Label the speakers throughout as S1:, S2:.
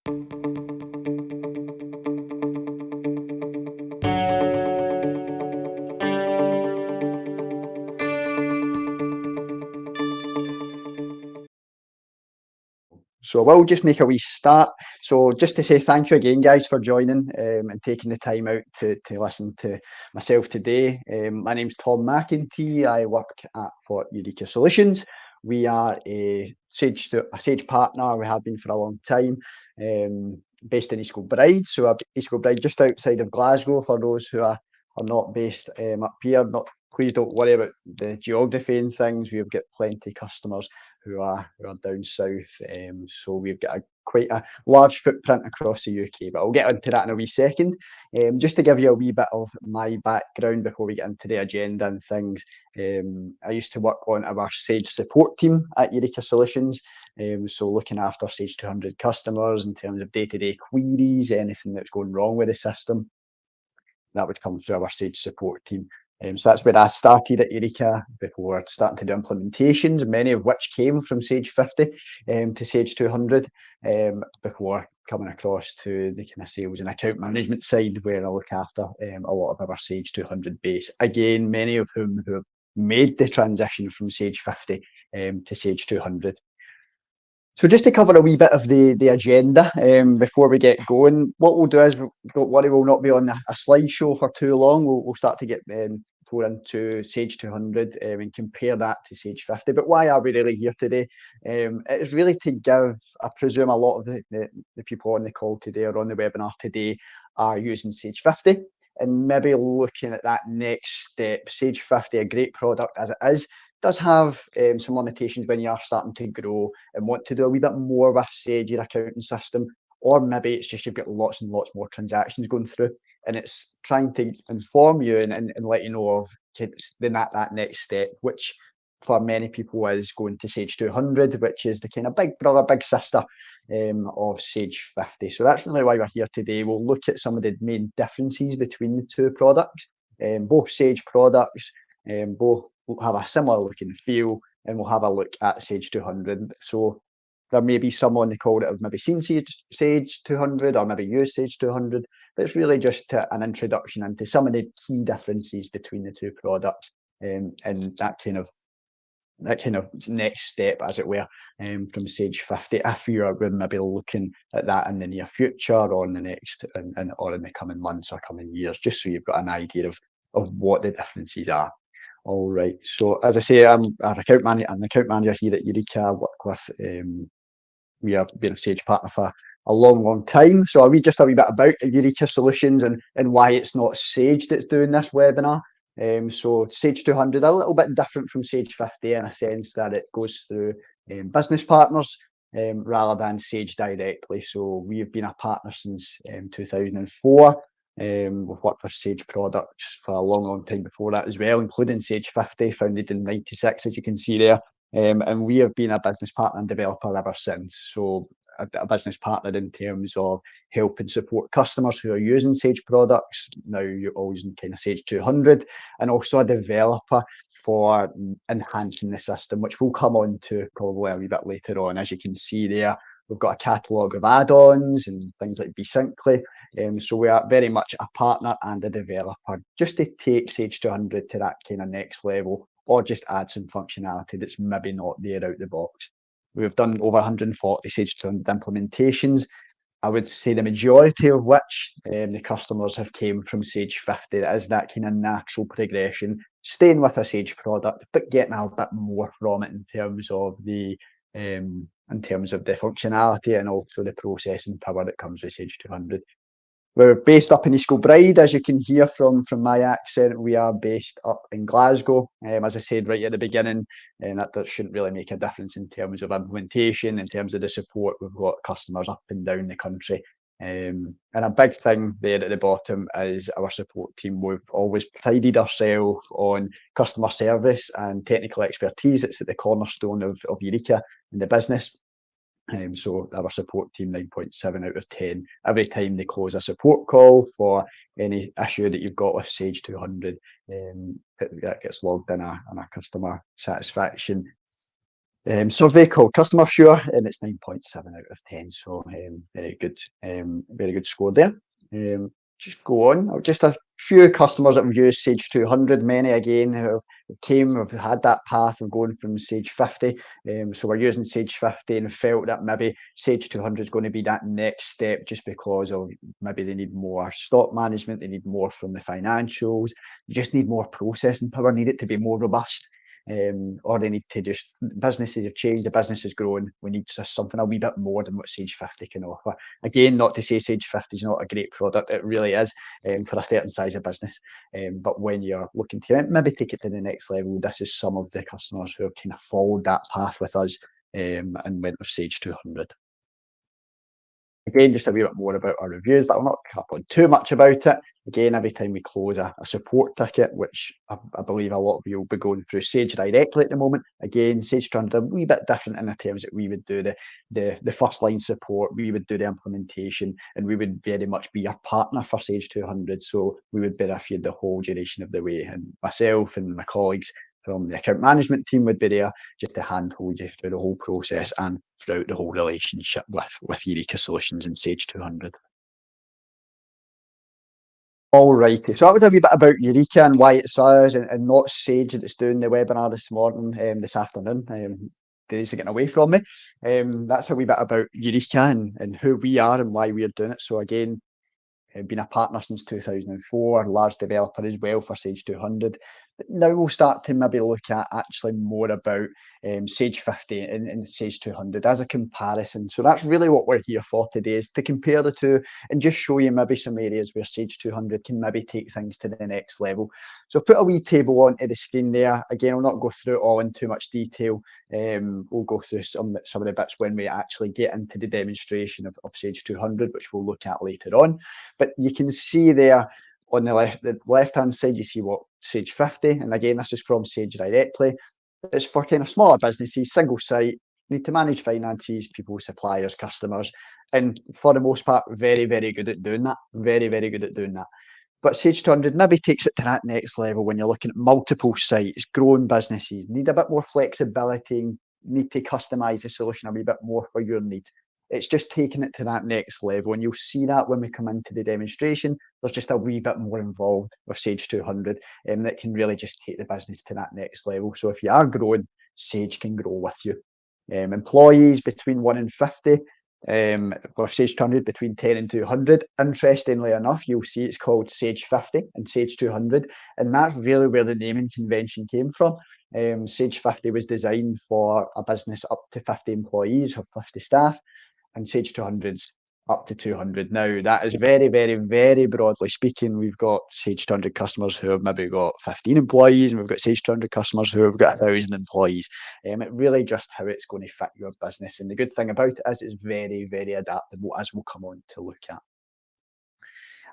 S1: So I will just make a wee start. So just to say thank you again, guys, for joining and taking the time out to listen to myself today. My name's Tom McEntee. I work for Eureka Solutions. We are a Sage partner. We have been for a long time, based in East Kilbride. So East Kilbride, just outside of Glasgow, for those who are not based up here. Please don't worry about the geography and things. We've got plenty of customers who are down south. So we've got quite a large footprint across the UK, but I'll get into that in a wee second. Just to give you a wee bit of my background before we get into the agenda and things. I used to work on our Sage support team at Eureka Solutions. So looking after Sage 200 customers in terms of day-to-day queries, anything that's going wrong with the system, that would come through our Sage support team. So that's where I started at Eureka before starting to do implementations, many of which came from Sage 50 to Sage 200 before coming across to the kind of sales and account management side, where I look after a lot of our Sage 200 base. Again, many of whom who have made the transition from Sage 50 to Sage 200. So just to cover a wee bit of the agenda before we get going, what we'll do is, don't worry, we'll not be on a slideshow for too long. We'll start to get pour into Sage 200 and compare that to Sage 50. But why are we really here today? It is really to give, I presume a lot of the people on the call today or on the webinar today are using Sage 50 and maybe looking at that next step. Sage 50, a great product as it is, does have some limitations when you are starting to grow and want to do a wee bit more with Sage, your accounting system, or maybe it's just you've got lots and lots more transactions going through, and it's trying to inform you and let you know of that next step, which for many people is going to Sage 200, which is the kind of big brother, big sister of Sage 50. So that's really why we're here today. We'll look at some of the main differences between the two products. Both Sage products, both have a similar look and feel, and we'll have a look at Sage 200. So there may be some on the call that have maybe seen Sage 200 or maybe used Sage 200, but it's really just an introduction into some of the key differences between the two products and that kind of next step, as it were, from Sage 50, if you're maybe looking at that in the near future or in the next or in the coming months or coming years, just so you've got an idea of what the differences are. All right. So as I say, I'm an account manager here at Eureka. I work with, we have been a Sage partner for a long time. So I'll read just a wee bit about Eureka Solutions and why it's not Sage that's doing this webinar. So Sage 200, a little bit different from Sage 50 in a sense that it goes through business partners rather than Sage directly. So we've been a partner since 2004. We've worked for Sage products for a long time before that as well, including Sage 50, founded in '96, as you can see there. And we have been a business partner and developer ever since. So a business partner in terms of help and support customers who are using Sage products. Now you're all using kind of Sage 200, and also a developer for enhancing the system, which we'll come on to probably a wee bit later on. As you can see there, we've got a catalogue of add-ons and things like Besyncly. So we are very much a partner and a developer, just to take Sage 200 to that kind of next level, or just add some functionality that's maybe not there out the box. We've done over 140 Sage 200 implementations. I would say the majority of which the customers have came from Sage 50. That is that kind of natural progression, staying with a Sage product, but getting a bit more from it in terms of the functionality and also the processing power that comes with Sage 200. We're based up in East Kilbride, as you can hear from my accent. We are based up in Glasgow. As I said right at the beginning, and that shouldn't really make a difference in terms of implementation, in terms of the support. We've got customers up and down the country. And a big thing there at the bottom is our support team. We've always prided ourselves on customer service and technical expertise. It's at the cornerstone of Eureka in the business. So our support team, 9.7 out of 10. Every time they close a support call for any issue that you've got with Sage 200, that gets logged in a customer satisfaction Survey called Customer Sure, and it's 9.7 out of 10. So very good score there. Just go on. Just a few customers that have used Sage 200. Many again have had that path of going from Sage 50. So we're using Sage 50 and felt that maybe Sage 200 is going to be that next step, just because of maybe they need more stock management, they need more from the financials, you just need more processing power, need it to be more robust. Or they need to just, businesses have changed, the business has grown, we need just something a wee bit more than what Sage 50 can offer. Again, not to say Sage 50 is not a great product, it really is, for a certain size of business. But when you're looking to maybe take it to the next level, this is some of the customers who have kind of followed that path with us, and went with Sage 200. Again, just a wee bit more about our reviews, but I'll not harp on too much about it. Again, every time we close a support ticket, which I believe a lot of you will be going through Sage directly at the moment. Again, Sage 200 a wee bit different in the terms that we would do the first line support, we would do the implementation, and we would very much be a partner for Sage 200. So we would be with you the whole duration of the way, and myself and my colleagues from the account management team would be there just to handhold you through the whole process and throughout the whole relationship with Eureka Solutions and Sage 200. All righty. So that was a wee bit about Eureka and why it's us and not Sage that's doing the webinar this morning, this afternoon. Days are getting away from me. That's a wee bit about Eureka and who we are and why we're doing it. So again, been a partner since 2004, large developer as well for Sage 200. But now we'll start to maybe look at actually more about Sage 50 and Sage 200 as a comparison. So that's really what we're here for today, is to compare the two and just show you maybe some areas where Sage 200 can maybe take things to the next level. So I've put a wee table onto the screen there. Again, I'll not go through it all in too much detail. We'll go through some of the bits when we actually get into the demonstration of Sage 200, which we'll look at later on. But you can see there on the left-hand side, you see what Sage 50, and again, this is from Sage directly. It's for kind of smaller businesses, single site, need to manage finances, people, suppliers, customers, and for the most part, very, very good at doing that. Very, very good at doing that. But Sage 200 maybe takes it to that next level when you're looking at multiple sites, growing businesses, need a bit more flexibility, need to customize the solution a wee bit more for your needs. It's just taking it to that next level, and you'll see that when we come into the demonstration. There's just a wee bit more involved with Sage 200, that can really just take the business to that next level. So if you are growing, Sage can grow with you. Employees between 1 and 50, with Sage 200 between 10 and 200. Interestingly enough, you'll see it's called Sage 50 and Sage 200, and that's really where the naming convention came from. Sage 50 was designed for a business up to 50 employees or 50 staff, and Sage 200's up to 200. Now, that is very, very, very broadly speaking. We've got Sage 200 customers who have maybe got 15 employees, and we've got Sage 200 customers who have got 1,000 employees. It really just how it's going to fit your business. And the good thing about it is it's very, very adaptable, as we'll come on to look at.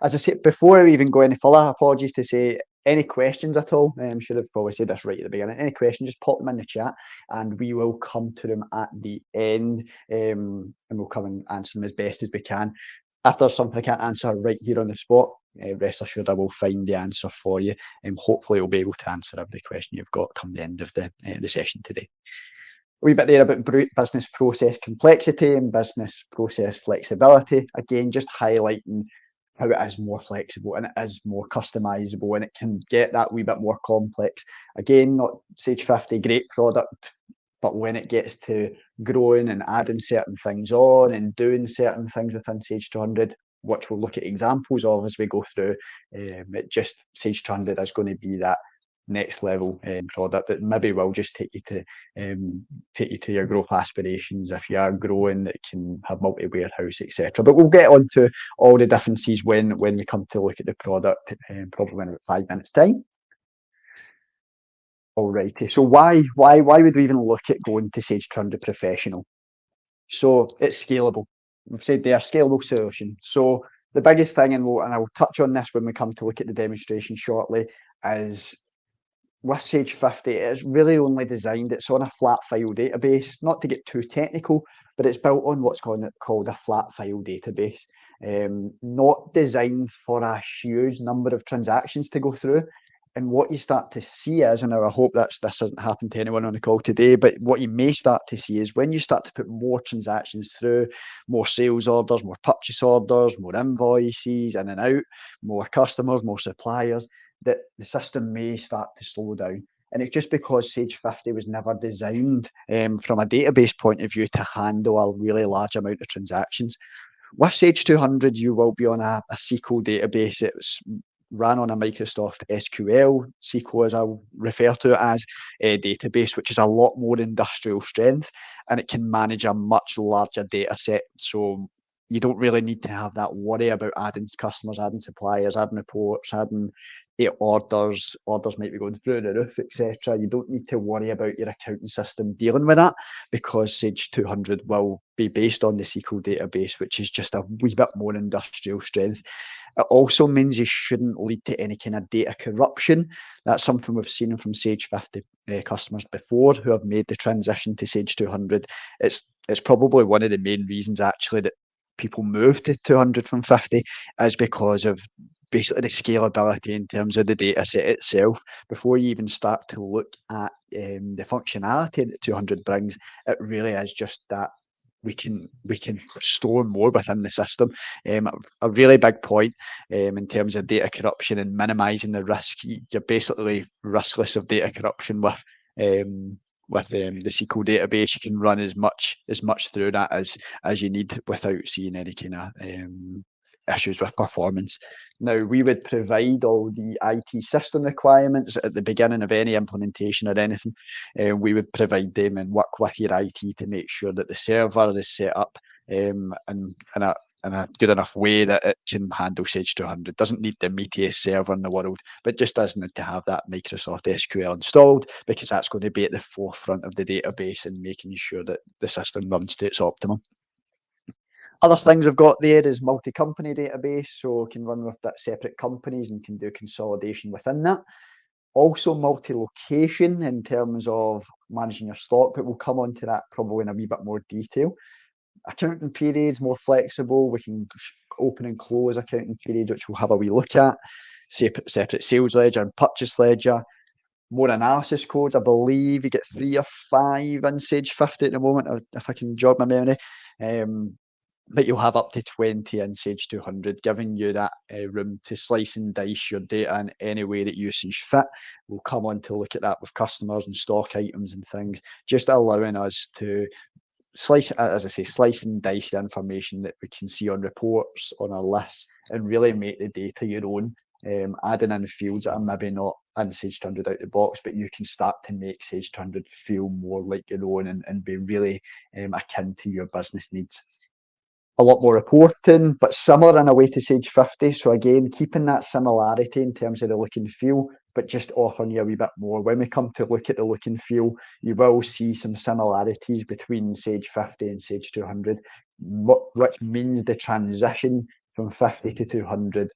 S1: As I said, before we even go any further, apologies to say, any questions at all? Should have probably said this right at the beginning. Any questions, just pop them in the chat and we will come to them at the end, and we'll come and answer them as best as we can. If there's something I can't answer right here on the spot, rest assured I will find the answer for you, and hopefully I'll be able to answer every question you've got come the end of the session today. A wee bit there about business process complexity and business process flexibility. Again, just highlighting how it is more flexible and it is more customizable and it can get that wee bit more complex. Again, not Sage 50, great product, but when it gets to growing and adding certain things on and doing certain things within Sage 200, which we'll look at examples of as we go through, Sage 200 is going to be that next level product that maybe will just take you to your growth aspirations. If you are growing, it can have multi-warehouse, etc. But we'll get on to all the differences when we come to look at the product, probably in about 5 minutes time. Alrighty, so why would we even look at going to Sage 200 Professional? So it's scalable. We've said they are scalable solution. So the biggest thing, and I'll touch on this when we come to look at the demonstration shortly, is with Sage 50, it's really only designed, it's on a flat file database, not to get too technical, but it's built on what's called a flat file database. Not designed for a huge number of transactions to go through. And what you start to see is, and I hope this hasn't happened to anyone on the call today, but what you may start to see is when you start to put more transactions through, more sales orders, more purchase orders, more invoices in and out, more customers, more suppliers, that the system may start to slow down. And it's just because Sage 50 was never designed from a database point of view to handle a really large amount of transactions. With Sage 200, you will be on a SQL database. It's ran on a Microsoft SQL, SQL as I'll refer to it as, a database, which is a lot more industrial strength, and it can manage a much larger data set. So you don't really need to have that worry about adding customers, adding suppliers, adding reports, adding orders. Orders might be going through the roof, etc. You don't need to worry about your accounting system dealing with that, because Sage 200 will be based on the SQL database, which is just a wee bit more industrial strength. It also means you shouldn't lead to any kind of data corruption. That's something we've seen from Sage 50 customers before who have made the transition to Sage 200. It's probably one of the main reasons actually that people move to 200 from 50 is because of basically the scalability in terms of the data set itself. Before you even start to look at the functionality that 200 brings, it really is just that we can store more within the system. A really big point in terms of data corruption and minimising the risk. You're basically riskless of data corruption with the SQL database. You can run as much through that as you need without seeing any kind of issues with performance. Now, we would provide all the IT system requirements at the beginning of any implementation or anything. We would provide them and work with your IT to make sure that the server is set up in a good enough way that it can handle Sage 200. It doesn't need the meatiest server in the world, but just does need to have that Microsoft SQL installed, because that's going to be at the forefront of the database and making sure that the system runs to its optimum. Other things we've got there is multi-company database, so can run with that separate companies and can do consolidation within that. Also multi-location in terms of managing your stock, but we'll come on to that probably in a wee bit more detail. Accounting periods, more flexible. We can open and close accounting periods, which we'll have a wee look at. Separate sales ledger and purchase ledger. More analysis codes. I believe you get 3 or 5 in Sage 50 at the moment, if I can jog my memory. But you'll have up to 20 in Sage 200, giving you that room to slice and dice your data in any way that you see fit. We'll come on to look at that with customers and stock items and things, just allowing us to slice and dice the information that we can see on reports, on our lists, and really make the data your own. Adding in fields that are maybe not in Sage 200 out the box, but you can start to make Sage 200 feel more like your own and be really akin to your business needs. A lot more reporting, but similar in a way to Sage 50. So again, keeping that similarity in terms of the look and feel, but just offering you a wee bit more. When we come to look at the look and feel, you will see some similarities between Sage 50 and Sage 200, which means the transition from 50 to 200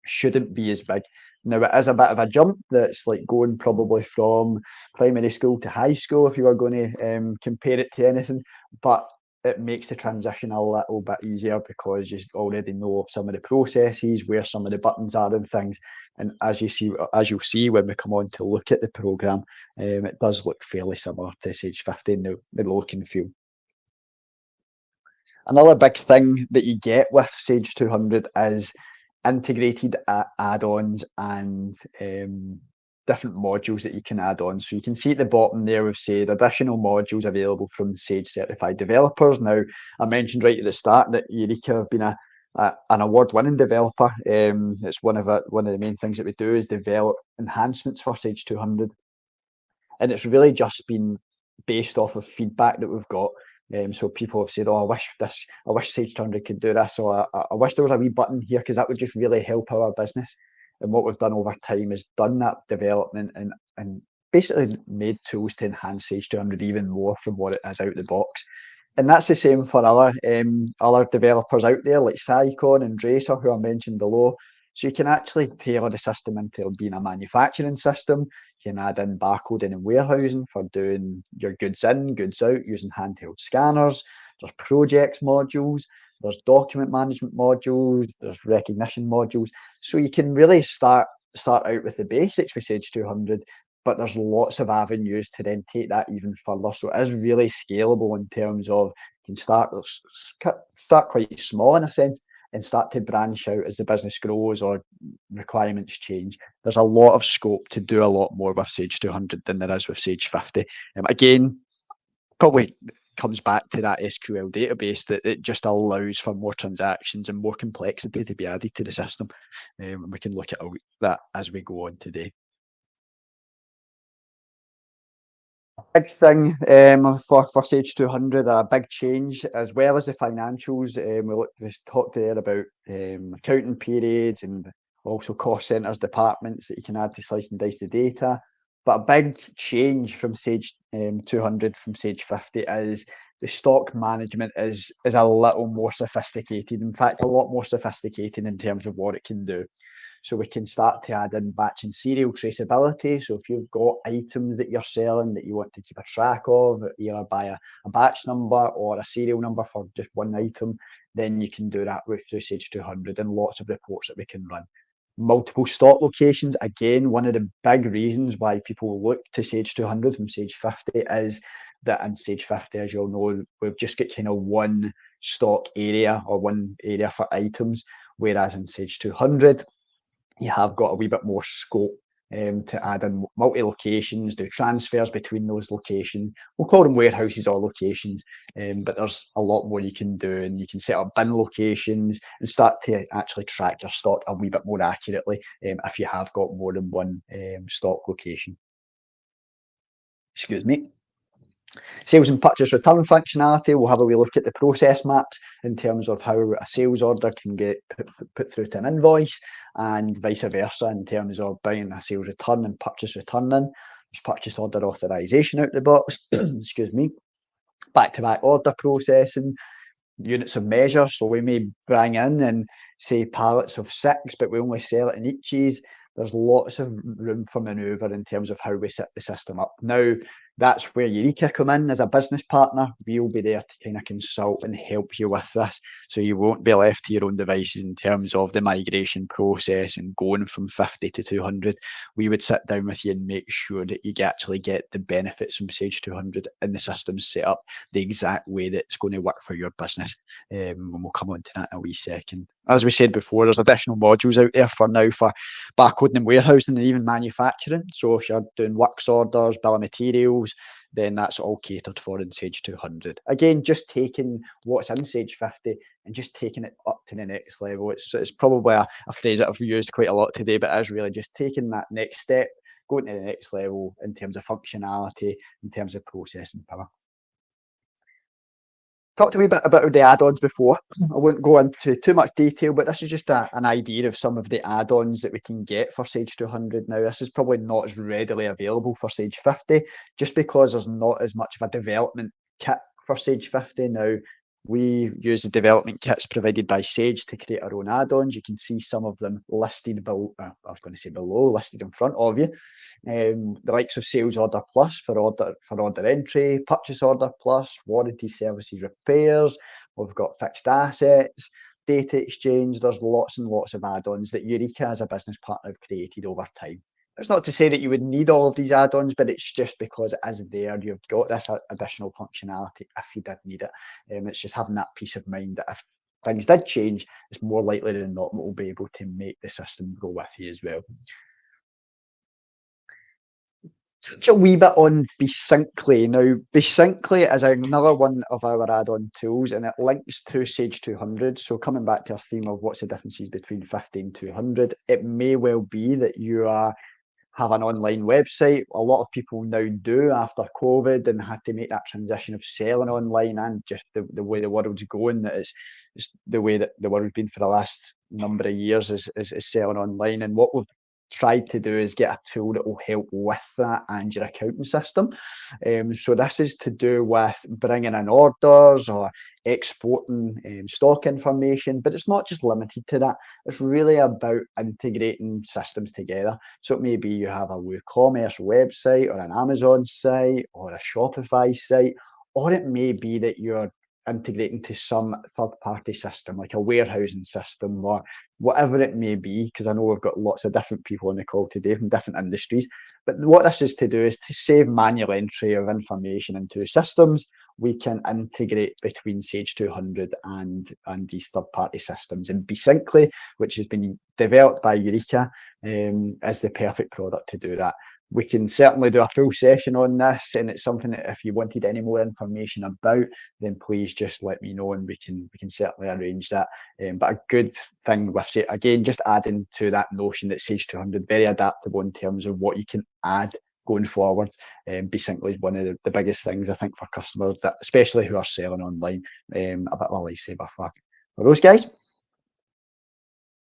S1: shouldn't be as big. Now, it is a bit of a jump. That's like going probably from primary school to high school if you were going to compare it to anything, but it makes the transition a little bit easier because you already know some of the processes, where some of the buttons are and things. And as you'll see when we come on to look at the program, it does look fairly similar to Sage 50 in the look and feel. Another big thing that you get with Sage 200 is integrated add-ons and different modules that you can add on. So you can see at the bottom there, we've said additional modules available from Sage certified developers. Now, I mentioned right at the start that Eureka have been an award-winning developer. It's one of the main things that we do is develop enhancements for Sage 200, and it's really just been based off of feedback that we've got. So people have said, "Oh, I wish Sage 200 could do this," or I wish there was a wee button here because that would just really help our business. And what we've done over time is done that development and basically made tools to enhance Sage 200 even more from what it is out the box. And that's the same for other developers out there like Sycon and Dracer, who I mentioned below. So you can actually tailor the system into being a manufacturing system. You can add in barcoding and warehousing for doing your goods in, goods out using handheld scanners. There's projects modules, there's document management modules, there's recognition modules. So you can really start start out with the basics with Sage 200, but there's lots of avenues to then take that even further. So it is really scalable in terms of you can start quite small in a sense and start to branch out as the business grows or requirements change. There's a lot of scope to do a lot more with Sage 200 than there is with Sage 50. Again, probably comes back to that SQL database that it just allows for more transactions and more complexity to be added to the system. And we can look at that as we go on today. Big thing for Sage 200, a big change, as well as the financials. We talked there about accounting periods and also cost centers, departments that you can add to slice and dice the data. But a big change from Sage 200 from Sage 50 is the stock management is a little more sophisticated. In fact, a lot more sophisticated in terms of what it can do. So we can start to add in batch and serial traceability. So if you've got items that you're selling that you want to keep a track of, either by a batch number or a serial number for just one item, then you can do that with through Sage 200 and lots of reports that we can run. Multiple stock locations, again, one of the big reasons why people look to Sage 200 from Sage 50 is that in Sage 50, as you'll know, we've just got kind of one stock area or one area for items, whereas in Sage 200, you have got a wee bit more scope to add in multi-locations, do transfers between those locations. We'll call them warehouses or locations, but there's a lot more you can do, and you can set up bin locations and start to actually track your stock a wee bit more accurately if you have got more than one stock location. Excuse me. Sales and purchase return functionality, we'll have a wee look at the process maps in terms of how a sales order can get put through to an invoice and vice versa in terms of buying a sales return and purchase return in. There's purchase order authorization out the box, excuse me, back-to-back order processing, units of measure. So we may bring in and say pallets of 6, but we only sell it in eaches. There's lots of room for manoeuvre in terms of how we set the system up. Now, that's where Eureka come in as a business partner. We'll be there to kind of consult and help you with this. So you won't be left to your own devices in terms of the migration process and going from 50 to 200. We would sit down with you and make sure that you actually get the benefits from Sage 200 and the system's set up the exact way that it's going to work for your business. And we'll come on to that in a wee second. As we said before, there's additional modules out there for now for barcoding and warehousing and even manufacturing. So if you're doing works orders, bill of materials, then that's all catered for in Sage 200. Again, just taking what's in Sage 50 and just taking it up to the next level. It's probably a phrase that I've used quite a lot today, but it is really just taking that next step, going to the next level in terms of functionality, in terms of processing power. Talked a wee bit about the add-ons before. I won't go into too much detail, but this is just an idea of some of the add-ons that we can get for Sage 200 now. This is probably not as readily available for Sage 50, just because there's not as much of a development kit for Sage 50. Now, we use the development kits provided by Sage to create our own add-ons. You can see some of them listed below, I was going to say below, listed in front of you. The likes of Sales Order Plus for order entry, Purchase Order Plus, Warranty Services Repairs. We've got Fixed Assets, Data Exchange. There's lots and lots of add-ons that Eureka as a business partner have created over time. It's not to say that you would need all of these add-ons, but it's just because it is there. You've got this additional functionality if you did need it. It's just having that peace of mind that if things did change, it's more likely than not we'll be able to make the system go with you as well. Touch a wee bit on Besyncly. Now, Besyncly is another one of our add-on tools, and it links to Sage 200. So coming back to our theme of what's the differences between 50 and 200, it may well be that you have an online website. A lot of people now do after COVID and had to make that transition of selling online and just the way the world's going. That it's the way that the world's been for the last number of years is selling online. And what we've tried to do is get a tool that will help with that and your accounting system. So this is to do with bringing in orders or exporting stock information, but it's not just limited to that. It's really about integrating systems together. So it may be you have a WooCommerce website or an Amazon site or a Shopify site, or it may be that you're integrating to some third-party system, like a warehousing system or whatever it may be, because I know we've got lots of different people on the call today from different industries. But what this is to do is to save manual entry of information into systems. We can integrate between Sage 200 and these third-party systems. And Syncly, which has been developed by Eureka, is the perfect product to do that. We can certainly do a full session on this, and it's something that if you wanted any more information about, then please just let me know, and we can certainly arrange that. But a good thing with it, again, just adding to that notion that Sage 200 very adaptable in terms of what you can add going forward. Syncly is one of the biggest things I think for customers, that especially who are selling online, a bit of a lifesaver for those guys.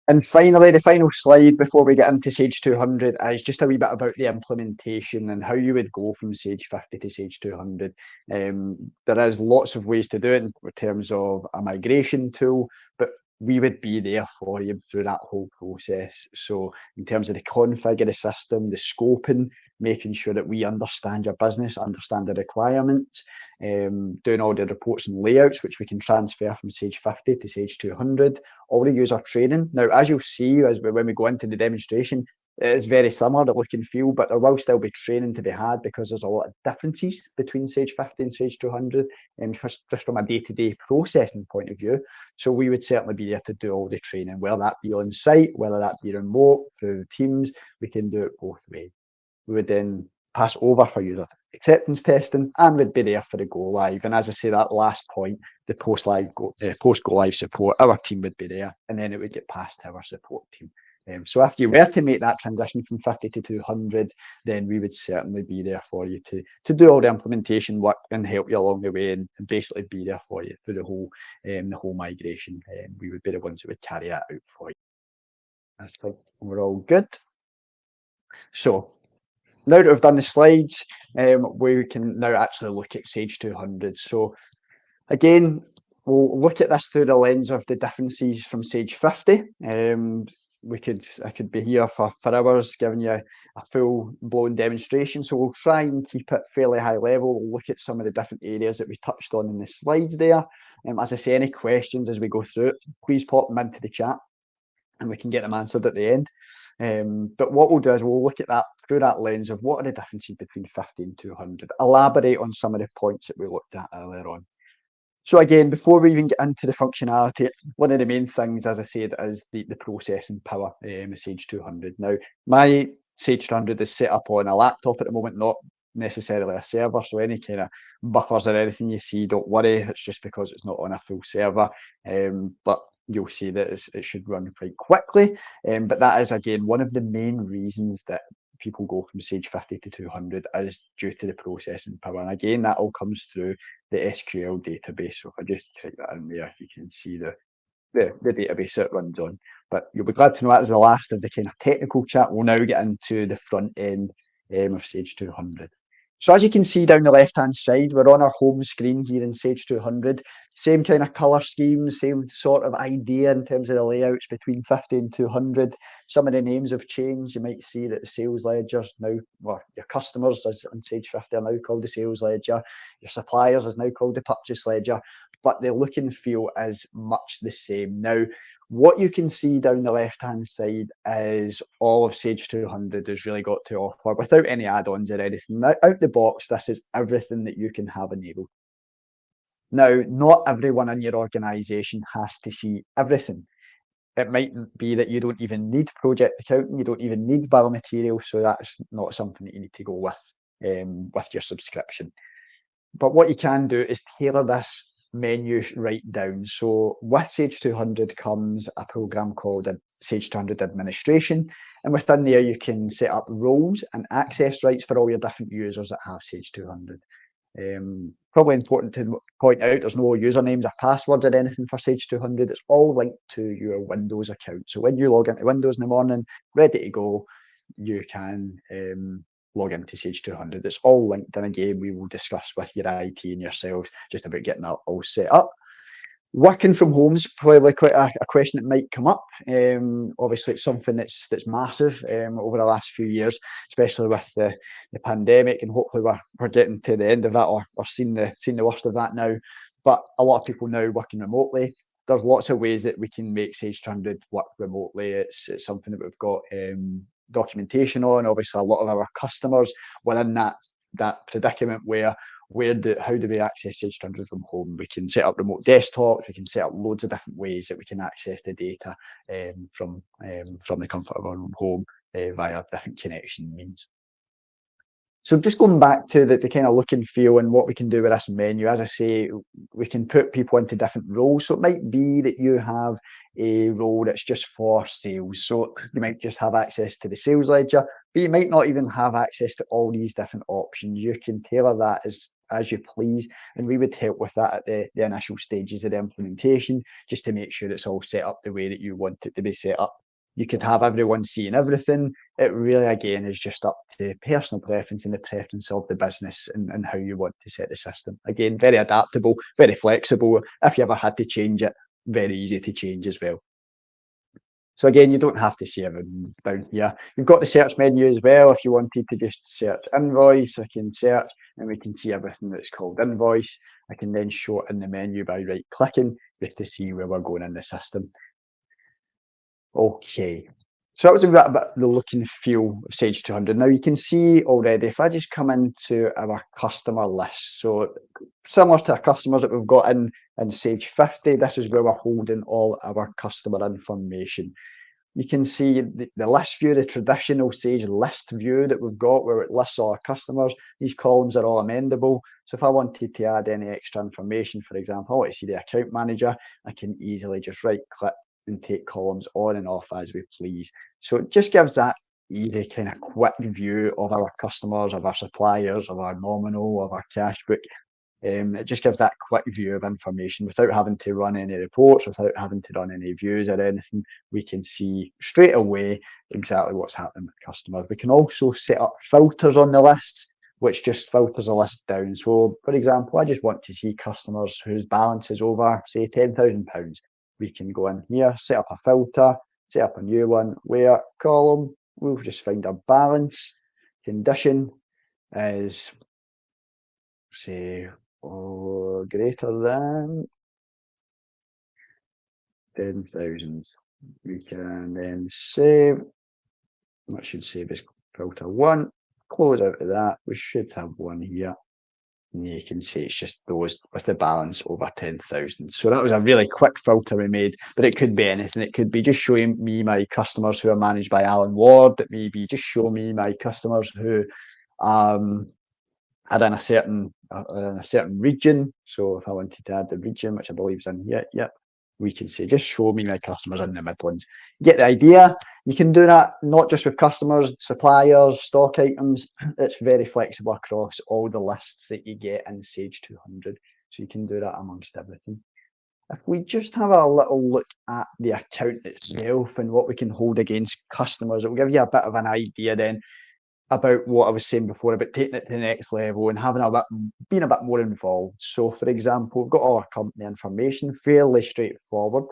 S1: And finally, the final slide before we get into Sage 200 is just a wee bit about the implementation and how you would go from Sage 50 to Sage 200. There is lots of ways to do it in terms of a migration tool, but we would be there for you through that whole process. So in terms of the config of the system, the scoping, making sure that we understand your business, understand the requirements, doing all the reports and layouts, which we can transfer from Sage 50 to Sage 200, all the user training. Now, as you'll see, when we go into the demonstration, it's very similar, the look and feel, but there will still be training to be had because there's a lot of differences between Sage 50 and Sage 200, just from a day-to-day processing point of view. So we would certainly be there to do all the training, whether that be on site, whether that be remote, through Teams, we can do it both ways. We would then pass over for user acceptance testing, and we'd be there for the go live. And as I say, that last point, the post go live support, our team would be there, and then it would get passed to our support team. So if you were to make that transition from 50 to 200, then we would certainly be there for you to do all the implementation work and help you along the way, and basically be there for you through the whole migration. We would be the ones who would carry that out for you. I think we're all good. So now that we've done the slides, we can now actually look at Sage 200. So again, we'll look at this through the lens of the differences from Sage 50. I could be here for hours giving you a full-blown demonstration, so we'll try and keep it fairly high level. We'll look at some of the different areas that we touched on in the slides there. As I say, any questions as we go through it, please pop them into the chat and we can get them answered at the end. But what we'll do is we'll look at that through that lens of what are the differences between 50 and 200, elaborate on some of the points that we looked at earlier on. So again, before we even get into the functionality, one of the main things, as I said, is the processing power of Sage 200. Now, my Sage 200 is set up on a laptop at the moment, not necessarily a server, so any kind of buffers or anything you see, don't worry, it's just because it's not on a full server. But you'll see that it should run quite quickly. But that is, again, one of the main reasons that people go from Sage 50 to 200 is due to the processing power. And again, that all comes through the SQL database. So if I just check that in there, you can see the database it runs on. But you'll be glad to know that is the last of the kind of technical chat. We'll now get into the front end of Sage 200. So as you can see down the left-hand side, we're on our home screen here in Sage 200. Same kind of colour scheme, same sort of idea in terms of the layouts between 50 and 200. Some of the names have changed. You might see that the sales ledgers now, well, your customers as on Sage 50 are now called the sales ledger. Your suppliers is now called the purchase ledger. But the look and feel is much the same. Now, what you can see down the left-hand side is all of Sage 200 has really got to offer without any add-ons or anything. Out the box, this is everything that you can have enabled. Now, not everyone in your organisation has to see everything. It might be that you don't even need project accounting, you don't even need bill of materials, so that's not something that you need to go with your subscription. But what you can do is tailor this menu right down. So with Sage 200 comes a program called Sage 200 Administration, and within there you can set up roles and access rights for all your different users that have Sage 200. Probably important to point out there's no usernames or passwords or anything for Sage 200. It's all linked to your Windows account. So when you log into Windows in the morning, ready to go, you can log into Sage 200. It's all linked, and again, we will discuss with your IT and yourselves just about getting that all set up. Working from home is probably quite a question that might come up. Obviously, it's something that's massive over the last few years, especially with the pandemic, and hopefully we're getting to the end of that or seeing the worst of that now. But a lot of people now working remotely, there's lots of ways that we can make Sage 200 work remotely. It's something that we've got documentation on. Obviously, a lot of our customers were in that predicament where how do we access Sage 200 from home? We can set up remote desktops. We can set up loads of different ways that we can access the data from the comfort of our own home via different connection means. So just going back to the kind of look and feel and what we can do with this menu, as I say, we can put people into different roles. So it might be that you have a role that's just for sales. So you might just have access to the sales ledger, but you might not even have access to all these different options. You can tailor that as you please, and we would help with that at the initial stages of the implementation, just to make sure it's all set up the way that you want it to be set up. You could have everyone seeing everything. It really, again, is just up to personal preference and the preference of the business and how you want to set the system. Again, very adaptable, very flexible. If you ever had to change it, very easy to change as well. So again, you don't have to see everything down here. You've got the search menu as well. If you wanted to just search invoice, I can search and we can see everything that's called invoice. I can then show it in the menu by right clicking just to see where we're going in the system. Okay, so that was a bit about the look and feel of Sage 200. Now you can see already, if I just come into our customer list, so similar to our customers that we've got in Sage 50, this is where we're holding all our customer information. You can see the list view, the traditional Sage list view that we've got where it lists all our customers. These columns are all amendable. So if I wanted to add any extra information, for example, I want to see the account manager, I can easily just right click and take columns on and off as we please. So it just gives that easy kind of quick view of our customers, of our suppliers, of our nominal, of our cash book. It just gives that quick view of information without having to run any reports, without having to run any views or anything. We can see straight away exactly what's happening with customers. We can also set up filters on the lists, which just filters a list down. So, for example, I just want to see customers whose balance is over, say, £10,000. We can go in here, set up a filter, set up a new one, where column, we'll just find our balance, condition is, say, greater than 10,000. We can then save, that should save as filter 1, close out of that, we should have one here. And you can see it's just those with the balance over 10,000. So that was a really quick filter we made, but it could be anything. It could be just showing me my customers who are managed by Alan Ward. It may be just show me my customers who are in a certain region. So if I wanted to add the region, which I believe is in here, yep, we can say just show me my customers in the Midlands. You get the idea. You can do that not just with customers, suppliers, stock items. It's very flexible across all the lists that you get in Sage 200. So you can do that amongst everything. If we just have a little look at the account itself and what we can hold against customers, it will give you a bit of an idea then about what I was saying before about taking it to the next level and being a bit more involved. So, for example, we've got all our company information, fairly straightforward.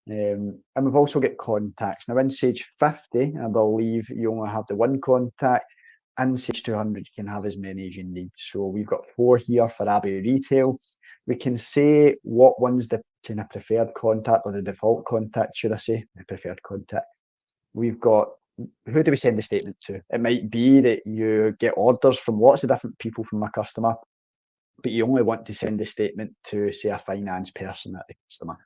S1: And we've also got contacts. Now, in Sage 50, I believe you only have the one contact. In Sage 200, you can have as many as you need. So we've got 4 here for Abbey Retail. We can say what one's the kind of preferred contact or the default contact, should I say, the preferred contact. We've got who do we send the statement to? It might be that you get orders from lots of different people from a customer, but you only want to send the statement to, say, a finance person at the customer.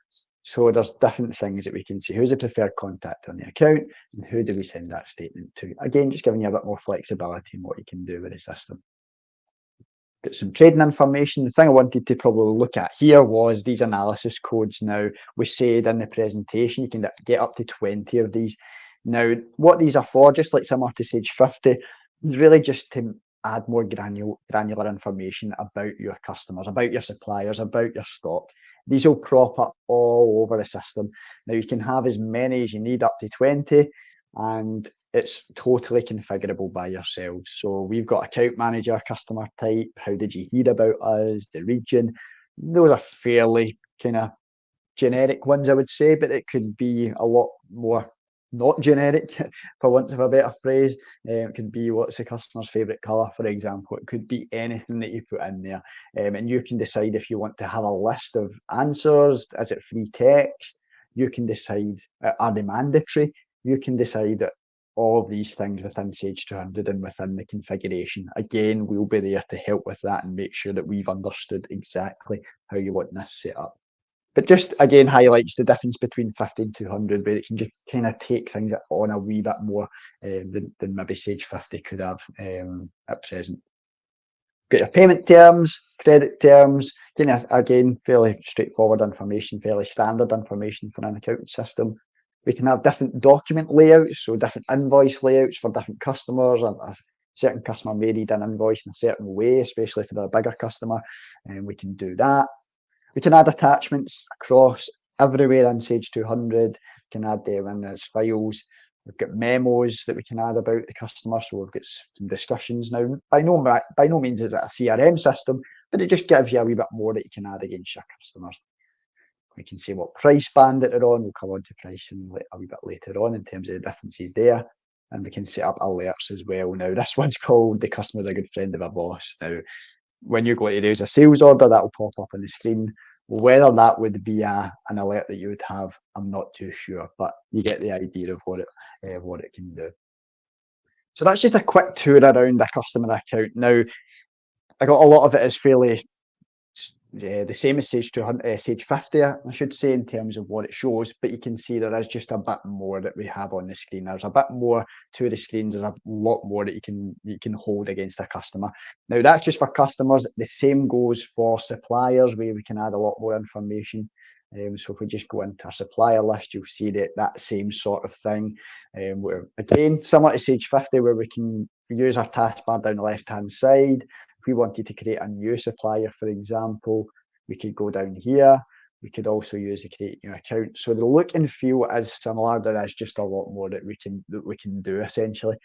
S1: So there's different things that we can see. Who's the preferred contact on the account and who do we send that statement to? Again, just giving you a bit more flexibility in what you can do with the system. Got some trading information. The thing I wanted to probably look at here was these analysis codes. Now, we said in the presentation, you can get up to 20 of these. Now, what these are for, just like similar to Sage 50, is really just to add more granular information about your customers, about your suppliers, about your stock. These will crop up all over the system. Now, you can have as many as you need, up to 20, and it's totally configurable by yourselves. So we've got account manager, customer type, how did you hear about us, the region. Those are fairly kind of generic ones, I would say, but it could be a lot more not generic, for want of a better phrase. It could be what's the customer's favourite colour, for example. It could be anything that you put in there. And you can decide if you want to have a list of answers. Is it free text? You can decide, are they mandatory? You can decide that all of these things within Sage 200 and within the configuration. Again, we'll be there to help with that and make sure that we've understood exactly how you want this set up. But just again highlights the difference between 50 and 200, where it can just kind of take things on a wee bit more than maybe Sage 50 could have at present. Got your payment terms, credit terms, again, fairly straightforward information, fairly standard information for an accounting system. We can have different document layouts, so different invoice layouts for different customers. A certain customer may need an invoice in a certain way, especially if they're a bigger customer, and we can do that. We can add attachments across everywhere in Sage 200. We can add them in as files. We've got memos that we can add about the customer, so we've got some discussions now. By no means is it a CRM system, but it just gives you a wee bit more that you can add against your customers. We can see what price band that they're on. We'll come on to pricing a wee bit later on in terms of the differences there. And we can set up alerts as well. Now, this one's called the customer's a good friend of a boss. Now, when you go to raise a sales order, that will pop up on the screen. Whether that would be an alert that you would have, I'm not too sure, but you get the idea of what it can do. So that's just a quick tour around a customer account. Now, I got a lot of it is fairly the same as Sage 200, Sage 50, I should say, in terms of what it shows, but you can see there is just a bit more that we have on the screen. There's a bit more to the screens. There's a lot more that you can hold against a customer. Now, that's just for customers. The same goes for suppliers, where we can add a lot more information. So if we just go into our supplier list, you'll see that same sort of thing. Where, again, similar to Sage 50, where we can use our taskbar down the left-hand side. If we wanted to create a new supplier, for example, we could go down here. We could also use the create new account. So the look and feel is similar. There is just a lot more that we can do essentially.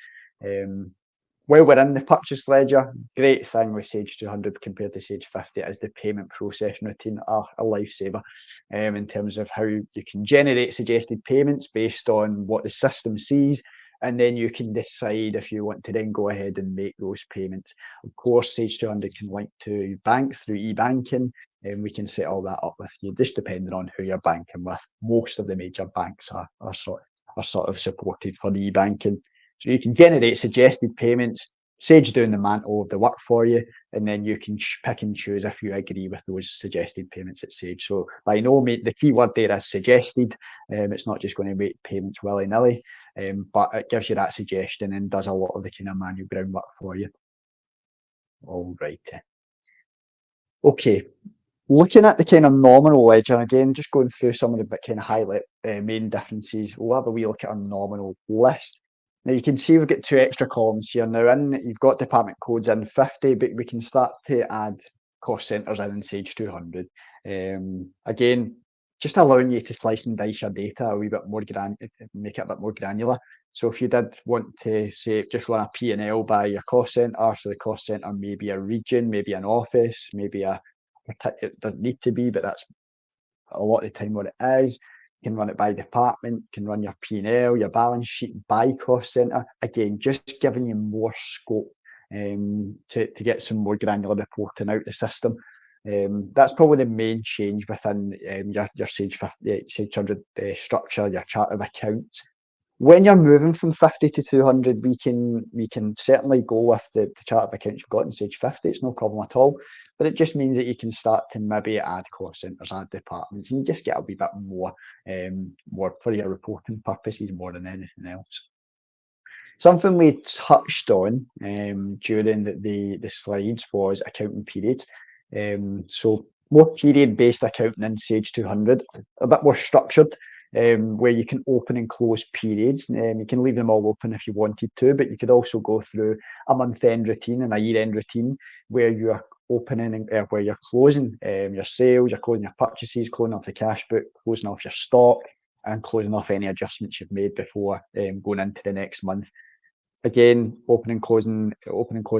S1: While we're in the purchase ledger, great thing with Sage 200 compared to Sage 50 is the payment processing routine, a lifesaver in terms of how you can generate suggested payments based on what the system sees. And then you can decide if you want to then go ahead and make those payments. Of course, Sage 200 can link to banks through e-banking, and we can set all that up with you, just depending on who you're banking with. Most of the major banks are sort of supported for the e-banking. So you can generate suggested payments, Sage doing the mantle of the work for you, and then you can pick and choose if you agree with those suggested payments at Sage. So by no means, the key word there is suggested. It's not just going to make payments willy-nilly, but it gives you that suggestion and does a lot of the kind of manual groundwork for you. All right. Okay. Looking at the kind of nominal ledger, again, just going through some of the kind of highlight main differences, we'll have a wee look at our nominal list. Now you can see we've got two extra columns here. Now you've got department codes in 50, but we can start to add cost centres in Sage 200. Again, just allowing you to slice and dice your data a wee bit more, make it a bit more granular. So if you did want to say just run a P&L by your cost centre, so the cost centre may be a region, maybe an office, maybe it doesn't need to be, but that's a lot of the time what it is. You can run it by department, you can run your P&L, your balance sheet by cost centre. Again, just giving you more scope to get some more granular reporting out the system. That's probably the main change within your Sage 50, Sage 100 structure, your chart of accounts. When you're moving from 50 to 200, we can certainly go with the chart of accounts you've got in Sage 50. It's no problem at all. But it just means that you can start to maybe add cost centres, add departments, and you just get a wee bit more for your reporting purposes more than anything else. Something we touched on during the slides was accounting periods. So more period-based accounting in Sage 200, a bit more structured. Where you can open and close periods. You can leave them all open if you wanted to, but you could also go through a month-end routine and a year-end routine where you are opening and where you're closing your sales, you're closing your purchases, closing off the cash book, closing off your stock, and closing off any adjustments you've made before going into the next month. Again, open and close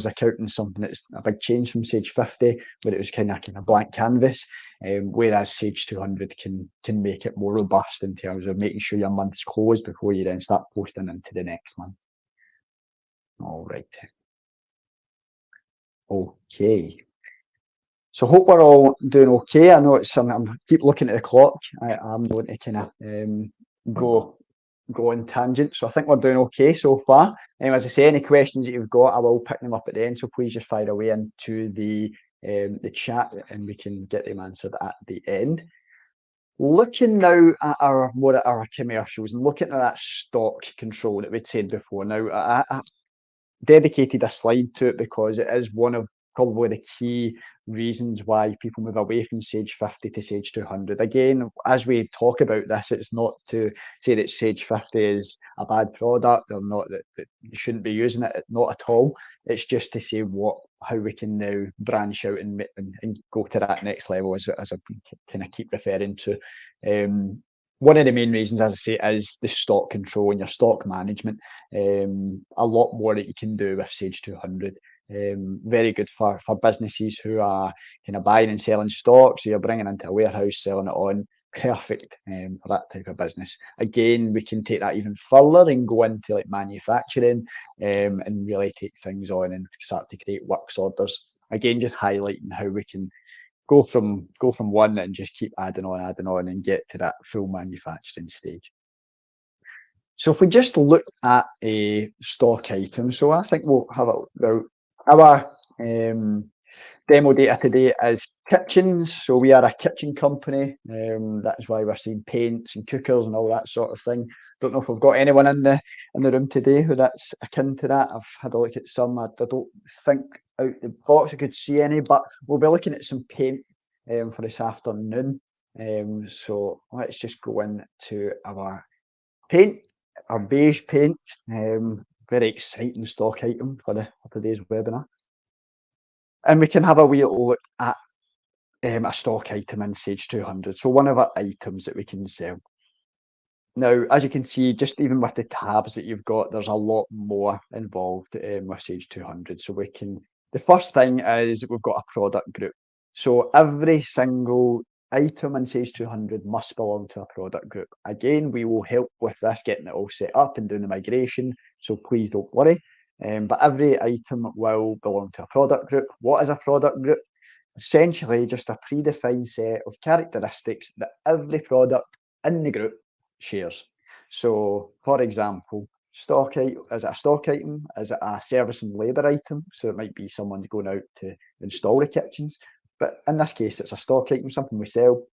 S1: accounting is something that's a big change from Sage 50, where it was kind of blank canvas. Whereas Sage 200 can make it more robust in terms of making sure your month's closed before you then start posting into the next month. All right. Okay. So hope we're all doing okay. I know it's something I keep looking at the clock. I'm going to kind of go on tangent. So I think we're doing okay so far. As I say, any questions that you've got, I will pick them up at the end. So please just fire away into the chat, and we can get them answered at the end. Looking now at our commercials and looking at that stock control that we'd said before. Now, I dedicated a slide to it because it is one of probably the key reasons why people move away from Sage 50 to Sage 200. Again, as we talk about this, it's not to say that Sage 50 is a bad product or not, that you shouldn't be using it, not at all. It's just to say how we can now branch out and go to that next level, as I kind of keep referring to. One of the main reasons, as I say, is the stock control and your stock management. A lot more that you can do with Sage 200. Very good for businesses who are kind of buying and selling stock. So you're bringing into a warehouse, selling it on. Perfect for that type of business. Again, we can take that even further and go into like manufacturing and really take things on and start to create works orders. Again, just highlighting how we can go from one and just keep adding on and get to that full manufacturing stage. So if we just look at a stock item, so I think we'll have our demo data today is kitchens. So we are a kitchen company. That is why we're seeing paints and cookers and all that sort of thing. Don't know if we've got anyone in the room today who that's akin to that. I've had a look at some. I don't think out the box I could see any, but we'll be looking at some paint for this afternoon. So let's just go into our paint, our beige paint. Very exciting stock item for today's webinar. And we can have a wee look at a stock item in Sage 200. So one of our items that we can sell. Now, as you can see, just even with the tabs that you've got, there's a lot more involved with Sage 200. So the first thing is we've got a product group. So every single item in Sage 200 must belong to a product group. Again, we will help with this, getting it all set up and doing the migration. So please don't worry. But every item will belong to a product group. What is a product group? Essentially, just a predefined set of characteristics that every product in the group shares. So, for example, stock item, is it a stock item? Is it a service and labour item? So it might be someone going out to install the kitchens. But in this case, it's a stock item, something we sell.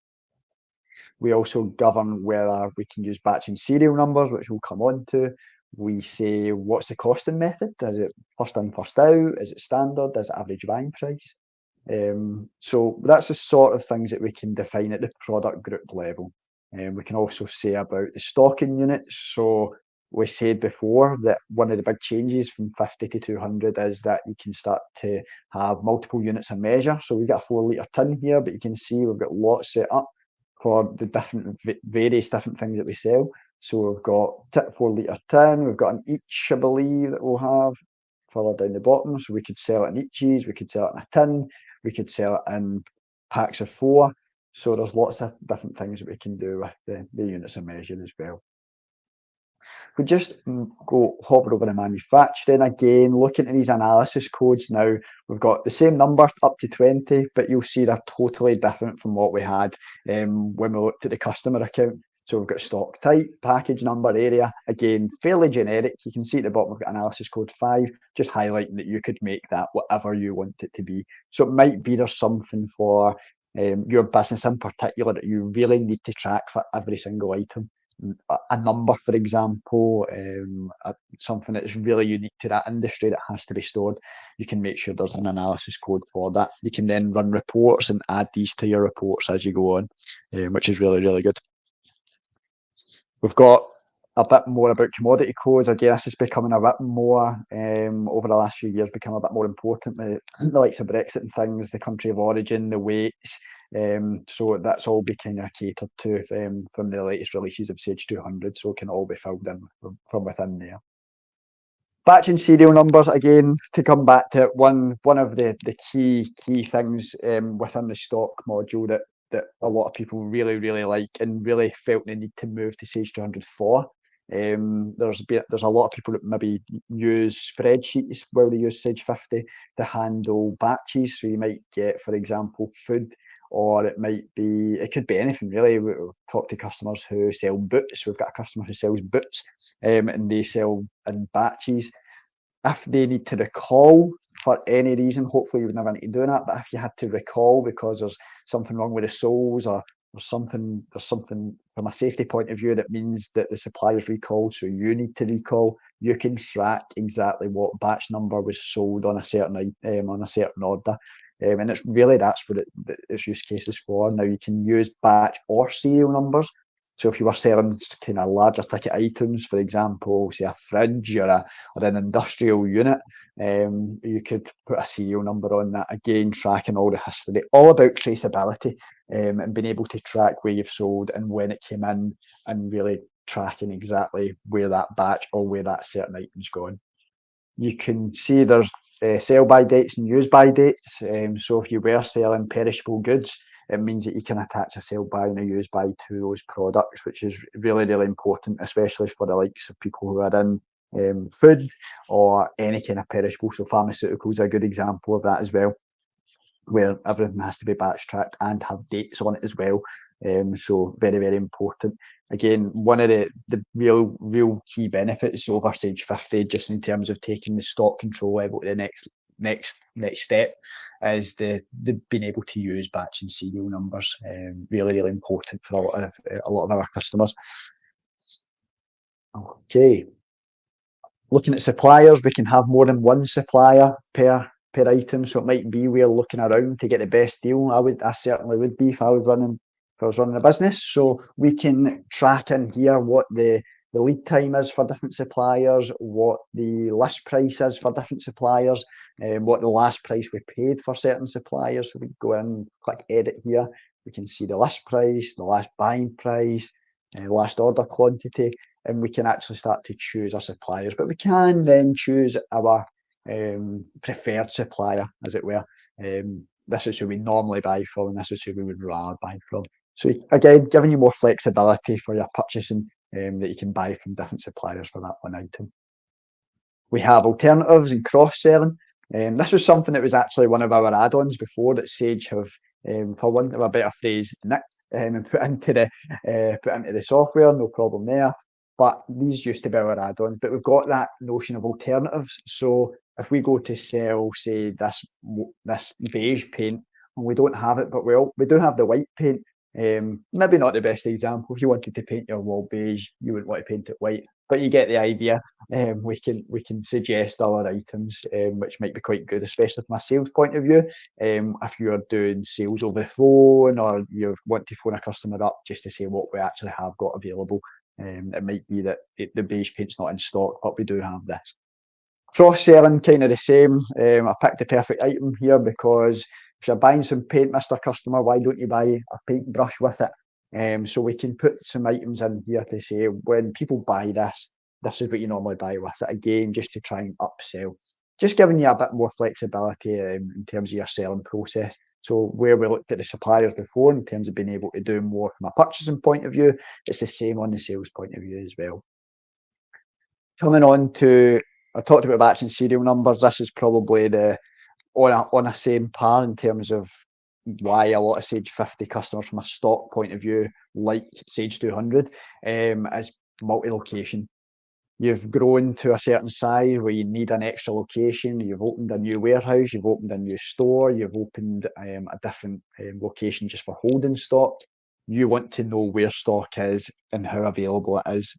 S1: We also govern whether we can use batch and serial numbers, which we'll come on to. We say, what's the costing method? Is it first in, first out? Is it standard? Is it average buying price? So that's the sort of things that we can define at the product group level. We can also say about the stocking units. So we said before that one of the big changes from 50 to 200 is that you can start to have multiple units of measure. So we've got a 4 litre tin here, but you can see we've got lots set up for the various different things that we sell. So we've got 4 litre tin, we've got an each, I believe, that we'll have further down the bottom. So we could sell it in eaches, we could sell it in a tin, we could sell it in packs of 4. So there's lots of different things that we can do with the units of measure as well. If we just hover over the manufacturing again, looking at these analysis codes now, we've got the same number up to 20, but you'll see they're totally different from what we had when we looked at the customer account. So we've got stock type, package number, area, again, fairly generic. You can see at the bottom we've got analysis code 5, just highlighting that you could make that whatever you want it to be. So it might be there's something for your business in particular that you really need to track for every single item. A number, for example, something that is really unique to that industry that has to be stored. You can make sure there's an analysis code for that. You can then run reports and add these to your reports as you go on, which is really, really good. We've got a bit more about commodity codes. Again, this is becoming a bit more, over the last few years, become a bit more important. The likes of Brexit and things, the country of origin, the weights. So that's all be kind of catered to from the latest releases of Sage 200. So it can all be filled in from within there. Batch and serial numbers, again, to come back to it, one of the key things within the stock module that a lot of people really like and really felt the need to move to Sage 200 for. There's a lot of people that maybe use spreadsheets while they use Sage 50 to handle batches. So you might get, for example, food, or it could be anything really. We'll talk to customers who sell boots. We've got a customer who sells boots, and they sell in batches. If they need to recall for any reason, hopefully you would never need to do that, but if you had to recall because there's something wrong with the soles, or there's something from a safety point of view that means that the supplier's recalled, so you need to recall, you can track exactly what batch number was sold on a certain order. And it's really, that's what its use cases for. Now you can use batch or serial numbers. So if you were selling kind of larger ticket items, for example, say a fridge or an industrial unit, you could put a serial number on that, again tracking all the history, all about traceability, and being able to track where you've sold and when it came in, and really tracking exactly where that batch or where that certain item's gone. You can see there's sell by dates and use by dates. So if you were selling perishable goods, it means that you can attach a sell by and a use by to those products, which is really important, especially for the likes of people who are in food or any kind of perishable. So pharmaceuticals are a good example of that as well, where everything has to be batch tracked and have dates on it as well. So very important. Again, one of the real key benefits over Sage 50, just in terms of taking the stock control level to the next step, is the being able to use batch and serial numbers. Really important for a lot of our customers. Okay. Looking at suppliers, we can have more than one supplier per item, so it might be we're looking around to get the best deal. I certainly would be if I was running a business. So we can track in here what the lead time is for different suppliers, what the list price is for different suppliers, and what the last price we paid for certain suppliers. So we go in, click edit here, we can see the list price, the last buying price, last order quantity, and we can actually start to choose our suppliers. But we can then choose our preferred supplier, as it were. This is who we normally buy from, and this is who we would rather buy from. So again, giving you more flexibility for your purchasing, that you can buy from different suppliers for that one item. We have alternatives and cross-selling. This was something that was actually one of our add-ons before that Sage have, for want of a better phrase, nicked and put into the software. No problem there. But these used to be our add-ons. But we've got that notion of alternatives. So if we go to sell, say, this beige paint, and we don't have it, but we do have the white paint. Maybe not the best example. If you wanted to paint your wall beige, you wouldn't want to paint it white, but you get the idea. We can suggest other items, which might be quite good, especially from a sales point of view. If you're doing sales over the phone, or you want to phone a customer up just to say what we actually have got available. It might be that the beige paint's not in stock, but we do have this. Cross-selling, kind of the same. I picked the perfect item here because if you're buying some paint, Mr. Customer, why don't you buy a paintbrush with it? So we can put some items in here to say, when people buy this, this is what you normally buy with it. Again, just to try and upsell. Just giving you a bit more flexibility in terms of your selling process. So where we looked at the suppliers before in terms of being able to do more from a purchasing point of view, it's the same on the sales point of view as well. Coming on to, I talked about batch and serial numbers. This is probably on a same par in terms of why a lot of Sage 50 customers from a stock point of view like Sage 200, is multi-location. You've grown to a certain size where you need an extra location. You've opened a new warehouse, you've opened a new store, you've opened a different location just for holding stock. You want to know where stock is and how available it is.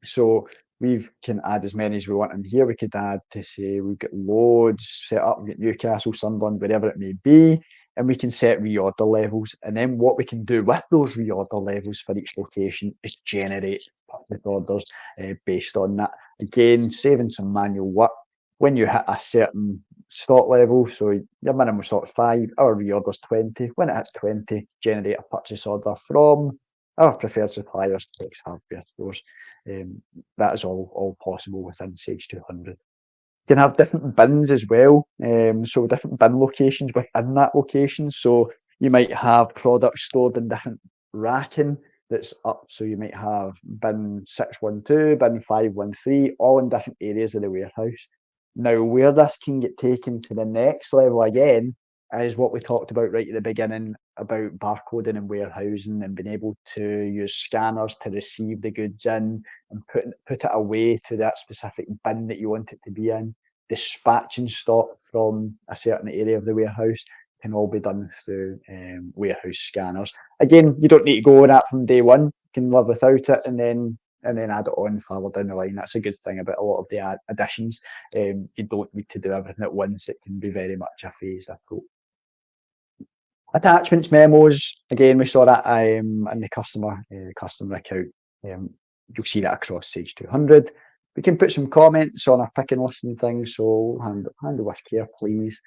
S1: So we can add as many as we want in here. We could add to say we've got loads set up, we've got Newcastle, Sunderland, wherever it may be, and we can set reorder levels. And then what we can do with those reorder levels for each location is generate purchase orders based on that. Again, saving some manual work. When you hit a certain stock level, so your minimum stock is 5, our reorder's 20. When it hits 20, generate a purchase order from our preferred suppliers, flex hardware stores. Um, that is all possible within Sage 200. You can have different bins as well, so different bin locations within that location. So you might have products stored in different racking that's up. So you might have bin 612, bin 513, all in different areas of the warehouse. Now, where this can get taken to the next level again is what we talked about right at the beginning about barcoding and warehousing and being able to use scanners to receive the goods in and put it away to that specific bin that you want it to be in. Dispatching stock from a certain area of the warehouse can all be done through warehouse scanners. Again, you don't need to go with that from day one. You can live without it and then add it on further down the line. That's a good thing about a lot of the additions. You don't need to do everything at once. It can be very much a phased approach. Attachments, memos. Again, we saw that in the customer account. You'll see that across Sage 200. We can put some comments on our picking list and things. So handle with care, please.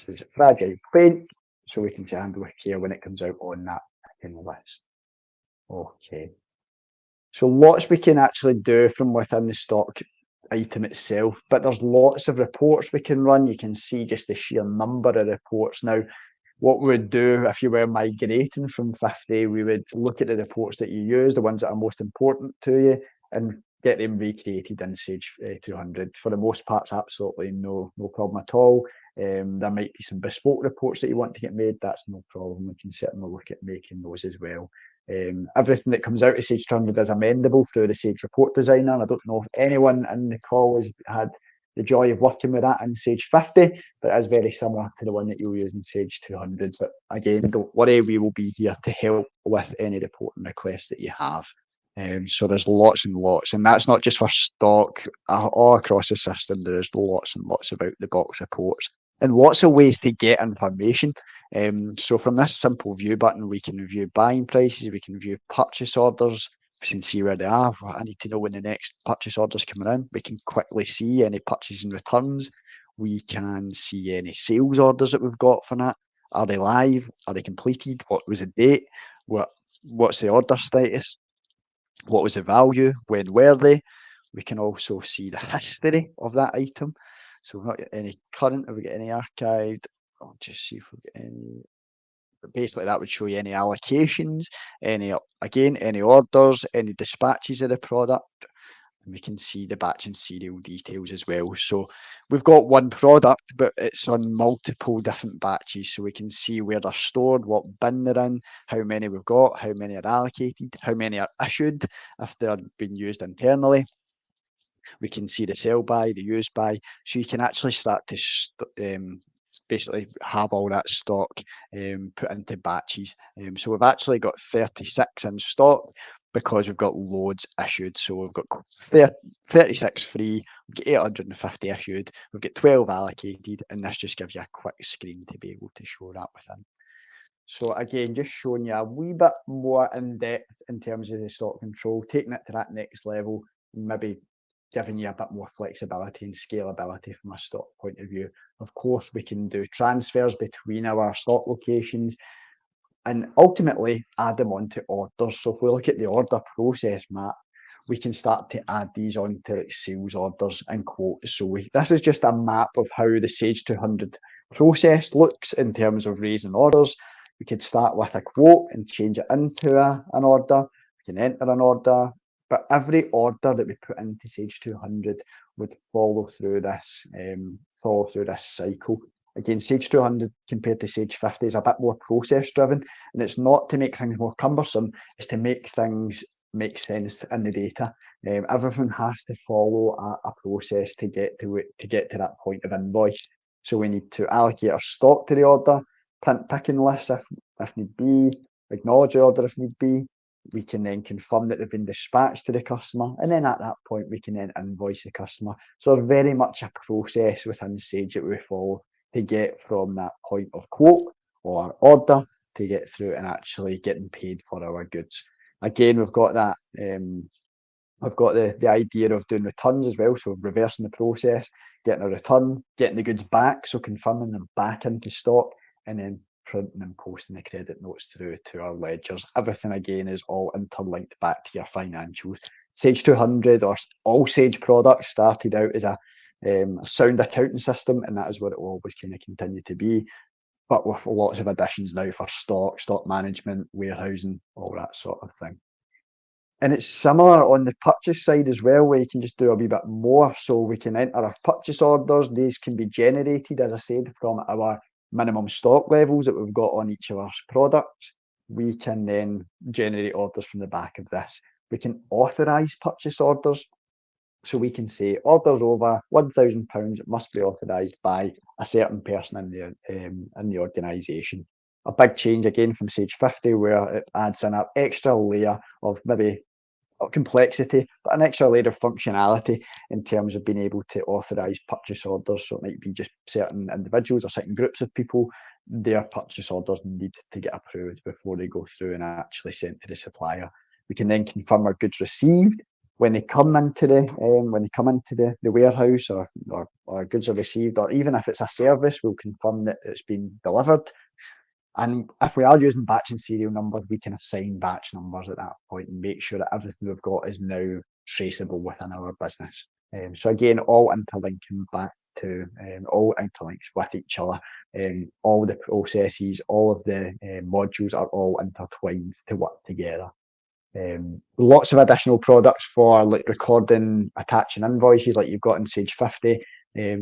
S1: So it's fragile faint. So we can say handle with care when it comes out on that picking list. Okay. So lots we can actually do from within the stock item itself, but there's lots of reports we can run. You can see just the sheer number of reports. Now, what we would do if you were migrating from 50, we would look at the reports that you use, the ones that are most important to you, and get them recreated in Sage 200. For the most part, it's absolutely no problem at all. There might be some bespoke reports that you want to get made. That's no problem. We can certainly look at making those as well. Everything that comes out of Sage 200 is amendable through the Sage Report Designer. I don't know if anyone in the call has had the joy of working with that in Sage 50, but it is very similar to the one that you'll use in Sage 200. But again, don't worry, we will be here to help with any reporting requests that you have. So there's lots and lots, and that's not just for stock. All across the system, there is lots and lots about the box reports and lots of ways to get information. So from this simple view button, we can view buying prices, we can view purchase orders, we can see where they are. I need to know when the next purchase order's coming in. We can quickly see any purchases and returns. We can see any sales orders that we've got for that. Are they live? Are they completed? What was the date? What's the order status? What was the value? When were they? We can also see the history of that item. So we've not got any current, have we got any archived? I'll just see if we've got any. But basically, that would show you any allocations, any orders, any dispatches of the product. And we can see the batch and serial details as well. So we've got one product, but it's on multiple different batches. So we can see where they're stored, what bin they're in, how many we've got, how many are allocated, how many are issued if they're being used internally. We can see the sell by, the use by, so you can actually start to basically have all that stock put into batches. So we've actually got 36 in stock because we've got loads issued. So we've got 36 free, we've got 850 issued, we've got 12 allocated, and this just gives you a quick screen to be able to show that within. So again, just showing you a wee bit more in depth in terms of the stock control, taking it to that next level, maybe giving you a bit more flexibility and scalability from a stock point of view. Of course, we can do transfers between our stock locations and ultimately add them onto orders. So if we look at the order process map, we can start to add these onto like sales orders and quotes. So this is just a map of how the Sage 200 process looks in terms of raising orders. We could start with a quote and change it into an order. We can enter an order, but every order that we put into Sage 200 would follow through this cycle. Again, Sage 200 compared to Sage 50 is a bit more process driven, and it's not to make things more cumbersome, it's to make things make sense in the data. Everything has to follow a process to get to that point of invoice. So we need to allocate our stock to the order, print picking lists if need be, acknowledge the order if need be. We can then confirm that they've been dispatched to the customer, and then at that point we can then invoice the customer. So there's very much a process within Sage that we follow to get from that point of quote or order to get through and actually getting paid for our goods. Again, we've got that. We've got the idea of doing returns as well, so reversing the process, getting a return, getting the goods back, so confirming them back into stock, and then printing and posting the credit notes through to our ledgers. Everything again is all interlinked back to your financials. Sage 200 or all Sage products started out as a sound accounting system, and that is what it will always kind of continue to be, but with lots of additions now for stock management, warehousing, all that sort of thing. And it's similar on the purchase side as well, where you can just do a wee bit more. So we can enter our purchase orders. These can be generated, as I said, from our minimum stock levels that we've got on each of our products. We can then generate orders from the back of this. We can authorise purchase orders. So we can say orders over £1,000 must be authorised by a certain person in the organisation. A big change again from Sage 50, where it adds in an extra layer of maybe not complexity, but an extra layer of functionality in terms of being able to authorise purchase orders. So it might be just certain individuals or certain groups of people, their purchase orders need to get approved before they go through and actually sent to the supplier. We can then confirm our goods received when they come into the warehouse, or goods are received, or even if it's a service, we'll confirm that it's been delivered. And if we are using batch and serial numbers, we can assign batch numbers at that point and make sure that everything we've got is now traceable within our business. So again, all interlinking back to all interlinks with each other. All the processes, all of the modules are all intertwined to work together. Lots of additional products for like recording, attaching invoices like you've got in Sage 50.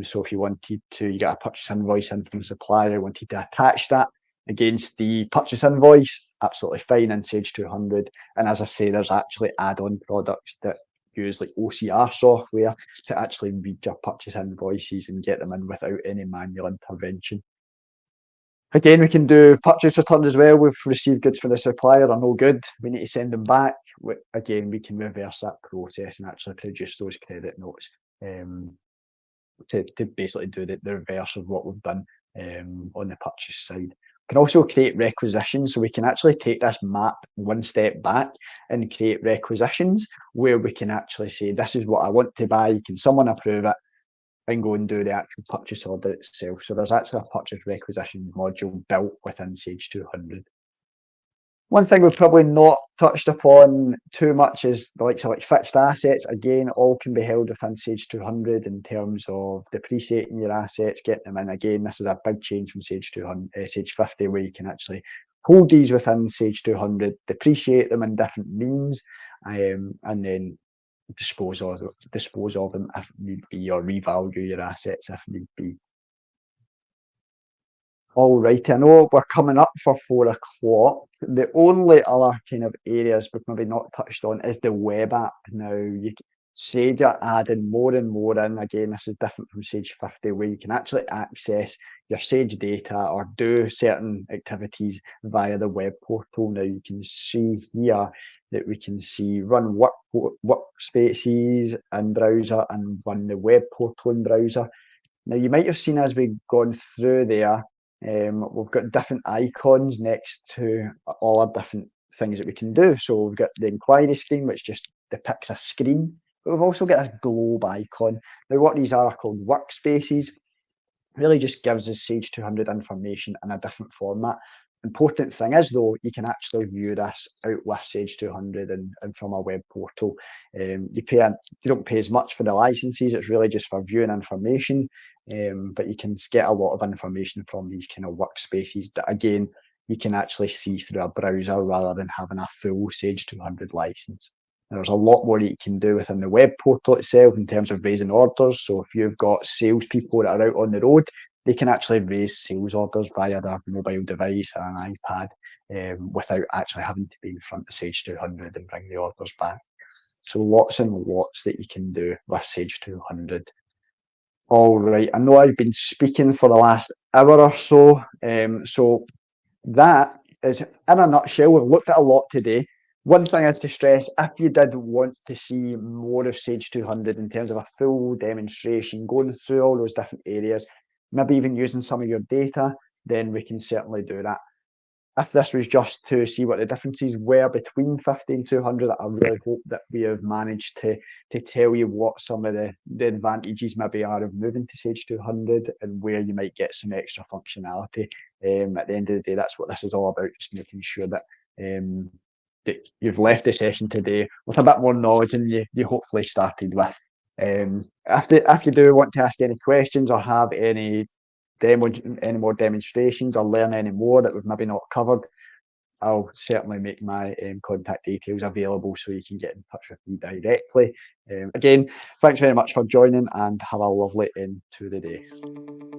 S1: So if you wanted to, you get a purchase invoice in from the supplier, wanted to attach that against the purchase invoice, absolutely fine in Sage 200. And as I say, there's actually add-on products that use like OCR software to actually read your purchase invoices and get them in without any manual intervention. Again, we can do purchase returns as well. We've received goods from the supplier, they're no good, we need to send them back. Again, we can reverse that process and actually produce those credit notes to basically do the reverse of what we've done on the purchase side. We can also create requisitions, so we can actually take this map one step back and create requisitions where we can actually say, this is what I want to buy, can someone approve it, and go and do the actual purchase order itself. So there's actually a purchase requisition module built within Sage 200. One thing we've probably not touched upon too much is the likes of like fixed assets. Again, all can be held within Sage 200 in terms of depreciating your assets, getting them in. Again, this is a big change from Sage 50, where you can actually hold these within Sage 200, depreciate them in different means, and then dispose of them if need be, or revalue your assets if need be. All right, I know we're coming up for 4 o'clock. The only other kind of areas we've maybe not touched on is the web app. Now, Sage are adding more and more in. Again, this is different from Sage 50, where you can actually access your Sage data or do certain activities via the web portal. Now, you can see here that we can see run workspaces in browser and run the web portal in browser. Now, you might have seen as we've gone through there, we've got different icons next to all our different things that we can do. So we've got the inquiry screen, which just depicts a screen, but we've also got this globe icon. Now, what these are called workspaces. Really just gives us Sage 200 information in a different format. Important thing is, though, you can actually view this out with Sage 200 and from our web portal. You don't pay as much for the licenses, it's really just for viewing information, but you can get a lot of information from these kind of workspaces that, again, you can actually see through a browser rather than having a full Sage 200 license. There's a lot more you can do within the web portal itself in terms of raising orders. So if you've got salespeople that are out on the road, they can actually raise sales orders via their mobile device or an iPad without actually having to be in front of Sage 200 and bring the orders back. So lots and lots that you can do with Sage 200. All right, I know I've been speaking for the last hour or so. So that is, in a nutshell, we've looked at a lot today. One thing is to stress, if you did want to see more of Sage 200 in terms of a full demonstration, going through all those different areas, maybe even using some of your data, then we can certainly do that. if this was just to see what the differences were between 50 and 200, I really hope that we have managed to tell you what some of the advantages maybe are of moving to Sage 200 and where you might get some extra functionality. At the end of the day, that's what this is all about, just making sure that you've left the session today with a bit more knowledge than you hopefully started with. If you do want to ask any questions or have any more demonstrations or learn any more that we've maybe not covered, I'll certainly make my contact details available so you can get in touch with me directly. Again, thanks very much for joining and have a lovely end to the day.